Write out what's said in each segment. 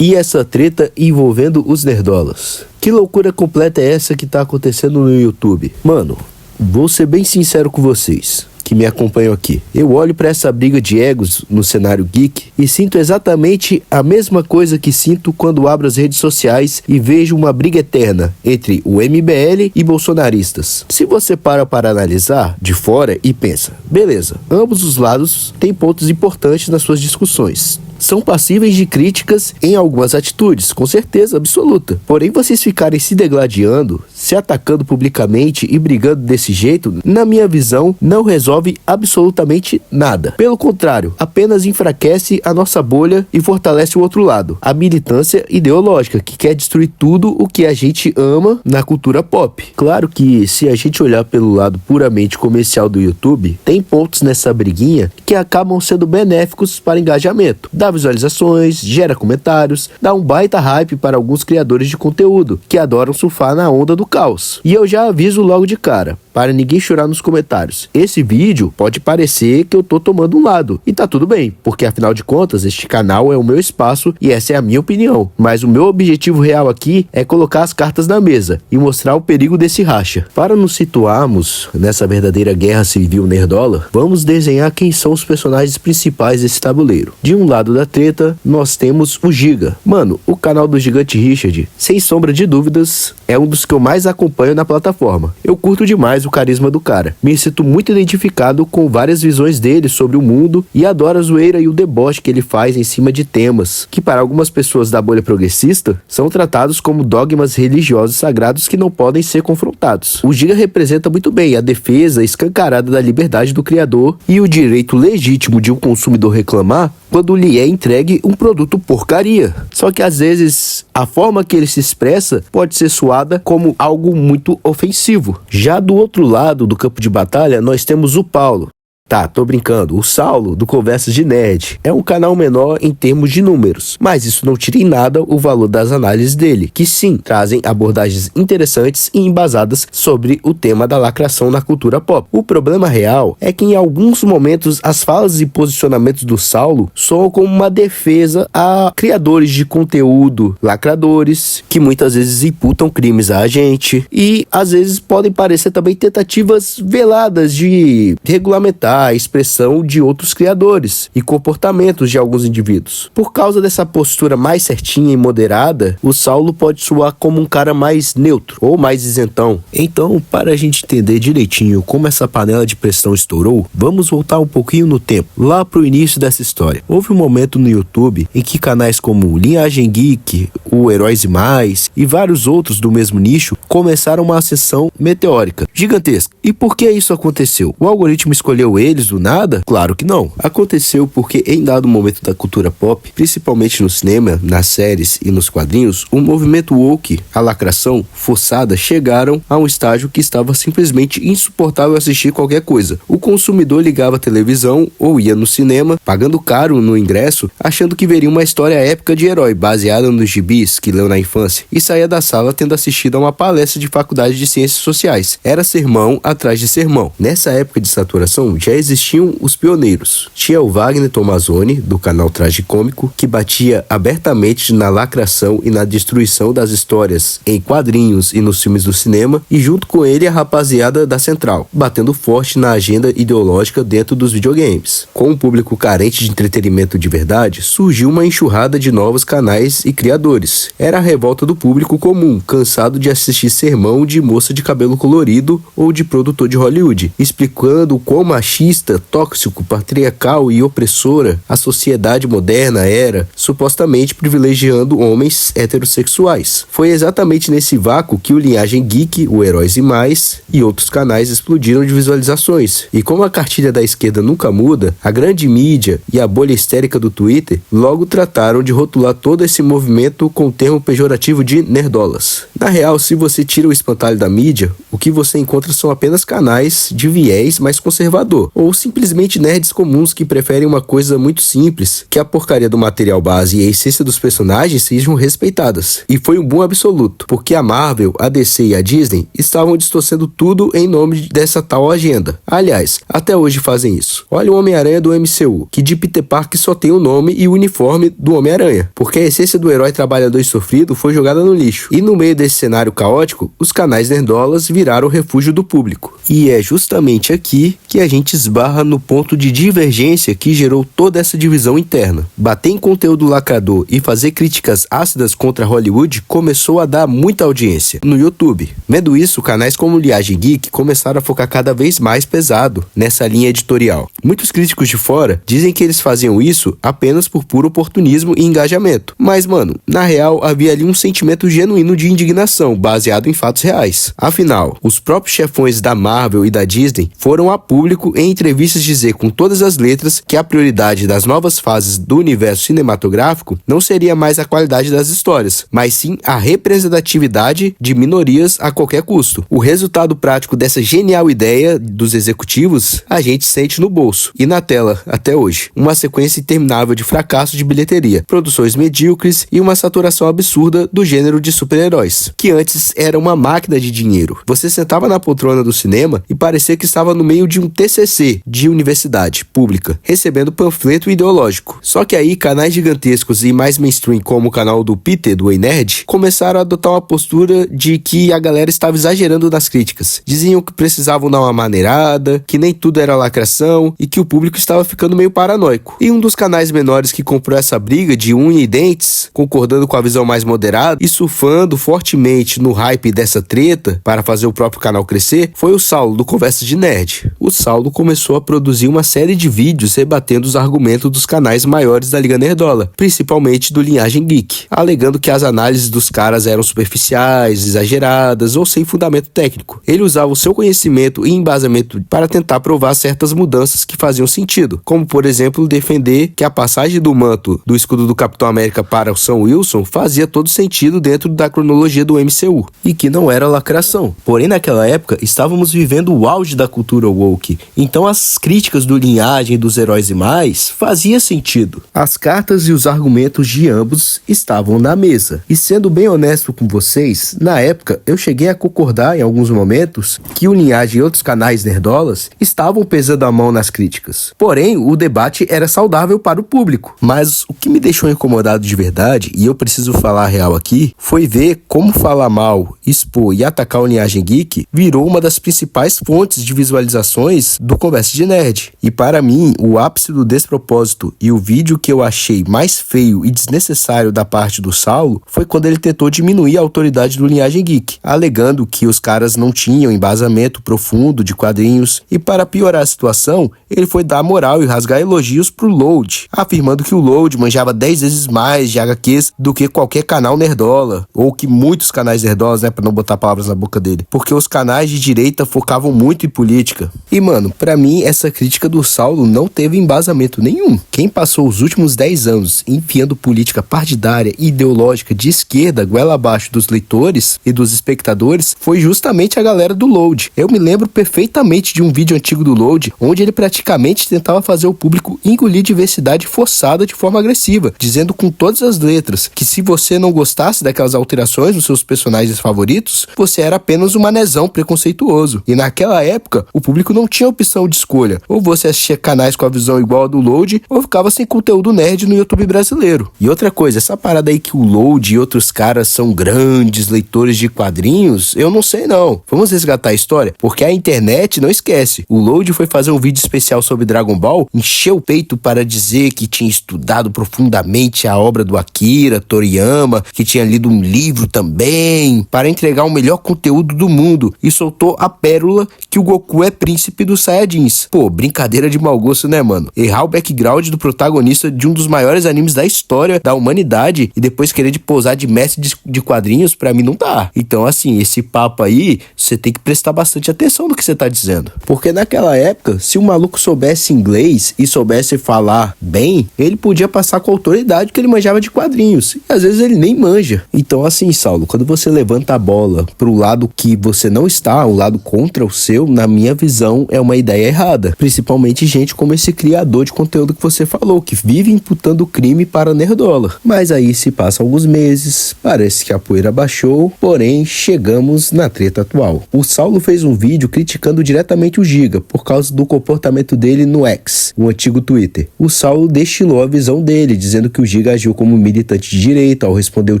E essa treta envolvendo os nerdolas. Que loucura completa é essa que tá acontecendo no YouTube? Mano, vou ser bem sincero com vocês que me acompanham aqui. Eu olho para essa briga de egos no cenário geek e sinto exatamente a mesma coisa que sinto quando abro as redes sociais e vejo uma briga eterna entre o MBL e bolsonaristas. Se você para analisar de fora e pensa, beleza, ambos os lados têm pontos importantes nas suas discussões. São passíveis de críticas em algumas atitudes, com certeza absoluta. Porém, vocês ficarem se degladiando, se atacando publicamente e brigando desse jeito, na minha visão, não resolve absolutamente nada. Pelo contrário, apenas enfraquece a nossa bolha e fortalece o outro lado, a militância ideológica, que quer destruir tudo o que a gente ama na cultura pop. Claro que, se a gente olhar pelo lado puramente comercial do YouTube, tem pontos nessa briguinha que acabam sendo benéficos para engajamento. Dá visualizações, gera comentários, dá um baita hype para alguns criadores de conteúdo que adoram surfar na onda do caos. E eu já aviso logo de cara, para ninguém chorar nos comentários, esse vídeo pode parecer que eu tô tomando um lado, e tá tudo bem, porque afinal de contas este canal é o meu espaço e essa é a minha opinião, mas o meu objetivo real aqui é colocar as cartas na mesa e mostrar o perigo desse racha. Para nos situarmos nessa verdadeira guerra civil nerdola, vamos desenhar quem são os personagens principais desse tabuleiro. De um lado da treta, nós temos o Giga. Mano, o canal do Gigante Richard, sem sombra de dúvidas, é um dos que eu mais acompanho na plataforma. Eu curto demais o carisma do cara. Me sinto muito identificado com várias visões dele sobre o mundo e adoro a zoeira e o deboche que ele faz em cima de temas que para algumas pessoas da bolha progressista são tratados como dogmas religiosos sagrados que não podem ser confrontados. O Giga representa muito bem a defesa escancarada da liberdade do criador e o direito legítimo de um consumidor reclamar quando lhe é entregue um produto porcaria. Só que às vezes a forma que ele se expressa pode ser soada como algo muito ofensivo. Já do outro lado do campo de batalha, nós temos o Paulo. Tá, tô brincando. O Saulo, do Conversas de Nerd, é um canal menor em termos de números, mas isso não tira em nada o valor das análises dele, que sim, trazem abordagens interessantes e embasadas sobre o tema da lacração na cultura pop. O problema real é que em alguns momentos as falas e posicionamentos do Saulo soam como uma defesa a criadores de conteúdo lacradores, que muitas vezes imputam crimes a gente, e às vezes podem parecer também tentativas veladas de regulamentar a expressão de outros criadores e comportamentos de alguns indivíduos. Por causa dessa postura mais certinha e moderada, o Saulo pode soar como um cara mais neutro ou mais isentão. Então, para a gente entender direitinho como essa panela de pressão estourou, vamos voltar um pouquinho no tempo, lá pro início dessa história. Houve um momento no YouTube em que canais como Linhagem Geek, o Heróis e Mais e vários outros do mesmo nicho começaram uma ascensão meteórica, gigantesca. E por que isso aconteceu? O algoritmo escolheu eles do nada? Claro que não. Aconteceu porque em dado momento da cultura pop, principalmente no cinema, nas séries e nos quadrinhos, o movimento woke, a lacração forçada, chegaram a um estágio que estava simplesmente insuportável assistir qualquer coisa. O consumidor ligava a televisão ou ia no cinema, pagando caro no ingresso, achando que veria uma história épica de herói, baseada nos gibis que leu na infância, e saía da sala tendo assistido a uma palestra de faculdade de ciências sociais. Era sermão atrás de sermão. Nessa época de saturação, já existiam os pioneiros. Tinha o Wagner Tomazoni, do canal Tragicômico, que batia abertamente na lacração e na destruição das histórias em quadrinhos e nos filmes do cinema, e junto com ele a rapaziada da Central, batendo forte na agenda ideológica dentro dos videogames. Com um público carente de entretenimento de verdade, surgiu uma enxurrada de novos canais e criadores. Era a revolta do público comum, cansado de assistir sermão de moça de cabelo colorido ou de produtor de Hollywood, explicando o quão machista, tóxico, patriarcal e opressora a sociedade moderna era, supostamente privilegiando homens heterossexuais. Foi exatamente nesse vácuo que o Linhagem Geek, o Heróis e Mais e outros canais explodiram de visualizações. E como a cartilha da esquerda nunca muda, a grande mídia e a bolha histérica do Twitter logo trataram de rotular todo esse movimento com o termo pejorativo de nerdolas. Na real, se você tira o espantalho da mídia, o que você encontra são apenas canais de viés mais conservador, hardcore, ou simplesmente nerds comuns que preferem uma coisa muito simples, que a porcaria do material base e a essência dos personagens sejam respeitadas. E foi um boom absoluto, porque a Marvel, a DC e a Disney estavam distorcendo tudo em nome dessa tal agenda. Aliás, até hoje fazem isso. Olha o Homem-Aranha do MCU, que de Peter Parker só tem o nome e o uniforme do Homem-Aranha, porque a essência do herói trabalhador e sofrido foi jogada no lixo. E no meio desse cenário caótico, os canais nerdolas viraram o refúgio do público. E é justamente aqui que a gente esbarra no ponto de divergência que gerou toda essa divisão interna. Bater em conteúdo lacrador e fazer críticas ácidas contra Hollywood começou a dar muita audiência no YouTube. Vendo isso, canais como Linhagem Geek começaram a focar cada vez mais pesado nessa linha editorial. Muitos críticos de fora dizem que eles faziam isso apenas por puro oportunismo e engajamento. Mas, mano, na real havia ali um sentimento genuíno de indignação, baseado em fatos reais. Afinal, os próprios chefões da Marvel e da Disney foram a público em entrevistas dizer com todas as letras que a prioridade das novas fases do universo cinematográfico não seria mais a qualidade das histórias, mas sim a representatividade de minorias a qualquer custo. O resultado prático dessa genial ideia dos executivos a gente sente no bolso e na tela até hoje. Uma sequência interminável de fracassos de bilheteria, produções medíocres e uma saturação absurda do gênero de super-heróis, que antes era uma máquina de dinheiro. Você sentava na poltrona do cinema e parecia que estava no meio de um TCC de universidade pública, recebendo panfleto ideológico. Só que aí canais gigantescos e mais mainstream como o canal do Peter, do Ei Nerd, começaram a adotar uma postura de que a galera estava exagerando nas críticas. Diziam que precisavam dar uma maneirada, que nem tudo era lacração e que o público estava ficando meio paranoico. E um dos canais menores que comprou essa briga de unha e dentes, concordando com a visão mais moderada e surfando fortemente no hype dessa treta para fazer o próprio canal crescer, foi o Saulo do Conversa de Nerd. O Saulo começou a produzir uma série de vídeos rebatendo os argumentos dos canais maiores da Liga Nerdola, principalmente do Linhagem Geek, alegando que as análises dos caras eram superficiais, exageradas ou sem fundamento técnico. Ele usava o seu conhecimento e embasamento para tentar provar certas mudanças que faziam sentido, como por exemplo defender que a passagem do manto do escudo do Capitão América para o Sam Wilson fazia todo sentido dentro da cronologia do MCU, e que não era lacração. Porém, naquela época, estávamos vivendo o auge da cultura woke, então as críticas do Linhagem, dos Heróis e Mais, fazia sentido. As cartas e os argumentos de ambos estavam na mesa. E sendo bem honesto com vocês, na época eu cheguei a concordar em alguns momentos que o Linhagem e outros canais nerdolas estavam pesando a mão nas críticas. Porém, o debate era saudável para o público. Mas o que me deixou incomodado de verdade, e eu preciso falar a real aqui, foi ver como falar mal, expor e atacar o Linhagem Geek virou uma das principais fontes de visualizações do Conversa de Nerd. E para mim, o ápice do despropósito e o vídeo que eu achei mais feio e desnecessário da parte do Saulo foi quando ele tentou diminuir a autoridade do Linhagem Geek, alegando que os caras não tinham embasamento profundo de quadrinhos, e para piorar a situação, ele foi dar moral e rasgar elogios pro Load, afirmando que o Load manjava 10 vezes mais de HQs do que qualquer canal nerdola, ou que muitos canais nerdolas, né, pra não botar palavras na boca dele, porque os canais de direita focavam muito em política. E mano, pra mim essa crítica do Saulo não teve embasamento nenhum. Quem passou os últimos 10 anos enfiando política partidária e ideológica de esquerda goela abaixo dos leitores e dos espectadores foi justamente a galera do Load. Eu me lembro perfeitamente de um vídeo antigo do Load, onde ele praticamente tentava fazer o público engolir diversidade forçada de forma agressiva, dizendo com todas as letras que se você não gostasse daquelas alterações nos seus personagens favoritos, você era apenas um manezão preconceituoso. E naquela época, o público não tinha opção de escolha. Ou você assistia canais com a visão igual a do Load, ou ficava sem conteúdo nerd no YouTube brasileiro. E outra coisa, essa parada aí que o Load e outros caras são grandes leitores de quadrinhos, eu não sei não. Vamos resgatar a história? Porque a internet não esquece. O Load foi fazer um vídeo especial sobre Dragon Ball, encheu o peito para dizer que tinha estudado profundamente a obra do Akira Toriyama, que tinha lido um livro também, para entregar o melhor conteúdo do mundo, e soltou a pérola que o Goku é príncipe dos Saiyajins. Pô, brincadeira de mau gosto, né, mano? Errar o background do protagonista de um dos maiores animes da história da humanidade e depois querer posar de mestre de quadrinhos, pra mim não dá. Então, assim, esse papo aí, você tem que prestar bastante atenção no que você tá dizendo. Porque naquela época, se o maluco soubesse inglês e soubesse falar bem, ele podia passar com a autoridade que ele manjava de quadrinhos. E às vezes ele nem manja. Então, assim, Saulo, quando você levanta a bola pro lado que você não está, o lado contra o seu, na minha visão, é uma ideia ideia errada, principalmente gente como esse criador de conteúdo que você falou, que vive imputando crime para Nerdola. Mas aí se passam alguns meses, parece que a poeira baixou, porém chegamos na treta atual. O Saulo fez um vídeo criticando diretamente o Giga por causa do comportamento dele no X, o antigo Twitter. O Saulo destilou a visão dele, dizendo que o Giga agiu como militante de direita ao responder o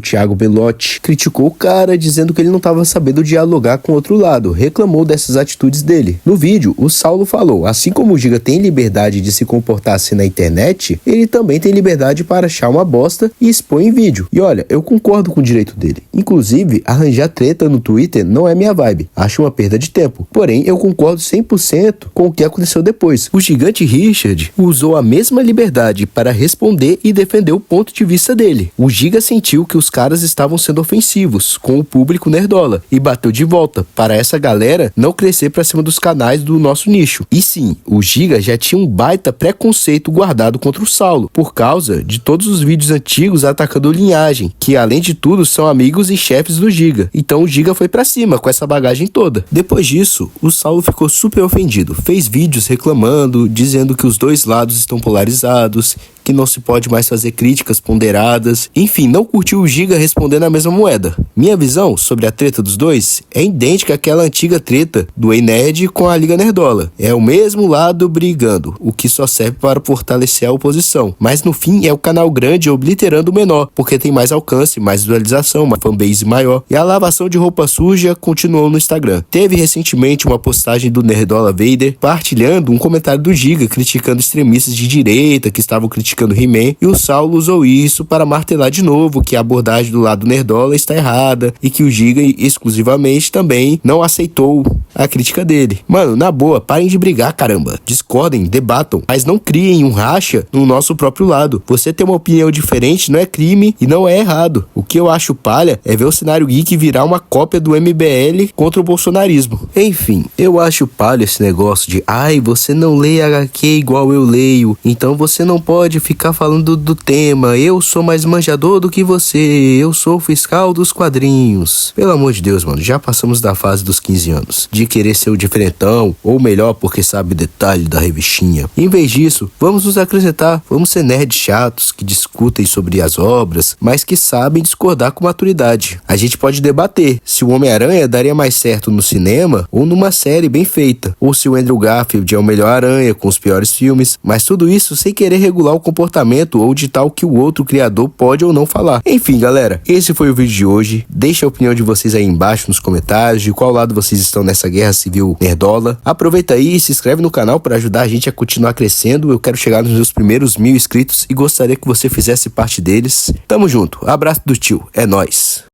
Thiago Belotti, criticou o cara dizendo que ele não estava sabendo dialogar com o outro lado, reclamou dessas atitudes dele. No vídeo, o Saulo falou, assim como o Giga tem liberdade de se comportar assim na internet, ele também tem liberdade para achar uma bosta e expor em vídeo. E olha, eu concordo com o direito dele. Inclusive, arranjar treta no Twitter não é minha vibe, acho uma perda de tempo. Porém, eu concordo 100% com o que aconteceu depois. O gigante Richard usou a mesma liberdade para responder e defender o ponto de vista dele. O Giga sentiu que os caras estavam sendo ofensivos com o público nerdola e bateu de volta para essa galera não crescer para cima dos canais do nosso nicho. E sim, o Giga já tinha um baita preconceito guardado contra o Saulo, por causa de todos os vídeos antigos atacando Linhagem, que além de tudo são amigos e chefes do Giga. Então o Giga foi pra cima com essa bagagem toda. Depois disso, o Saulo ficou super ofendido, fez vídeos reclamando, dizendo que os dois lados estão polarizados, que não se pode mais fazer críticas ponderadas, enfim, não curtiu o Giga respondendo a mesma moeda. Minha visão sobre a treta dos dois é idêntica àquela antiga treta do Ei Nerd com a Liga Nerdola. É o mesmo lado brigando, o que só serve para fortalecer a oposição, mas no fim é o canal grande obliterando o menor, porque tem mais alcance, mais visualização, uma fanbase maior, e a lavação de roupa suja continuou no Instagram. Teve recentemente uma postagem do Nerdola Vader partilhando um comentário do Giga criticando extremistas de direita que estavam criticando He-Man, e o Saulo usou isso para martelar de novo que a abordagem do lado nerdola está errada e que o Giga exclusivamente também não aceitou a crítica dele. Mano, na boa, parem de brigar, caramba. Discordem, debatam, mas não criem um racha no nosso próprio lado. Você ter uma opinião diferente não é crime e não é errado. O que eu acho palha é ver o cenário geek virar uma cópia do MBL contra o bolsonarismo. Enfim, eu acho palha esse negócio de você não lê HQ igual eu leio, então você não pode ficar falando do tema, eu sou mais manjador do que você, eu sou o fiscal dos quadrinhos. Pelo amor de Deus, mano, já passamos da fase dos 15 anos, de querer ser o diferentão, ou melhor, porque sabe detalhe da revistinha. Em vez disso, vamos nos acrescentar, vamos ser nerds chatos, que discutem sobre as obras, mas que sabem discordar com maturidade. A gente pode debater se o Homem-Aranha daria mais certo no cinema, ou numa série bem feita, ou se o Andrew Garfield é o melhor Aranha com os piores filmes, mas tudo isso sem querer regular o comportamento ou ditar o que o outro criador pode ou não falar. Enfim, galera, esse foi o vídeo de hoje. Deixa a opinião de vocês aí embaixo nos comentários, de qual lado vocês estão nessa guerra civil nerdola. Aproveita aí e se inscreve no canal para ajudar a gente a continuar crescendo. Eu quero chegar nos meus primeiros 1000 inscritos e gostaria que você fizesse parte deles. Tamo junto, abraço do tio, é nóis.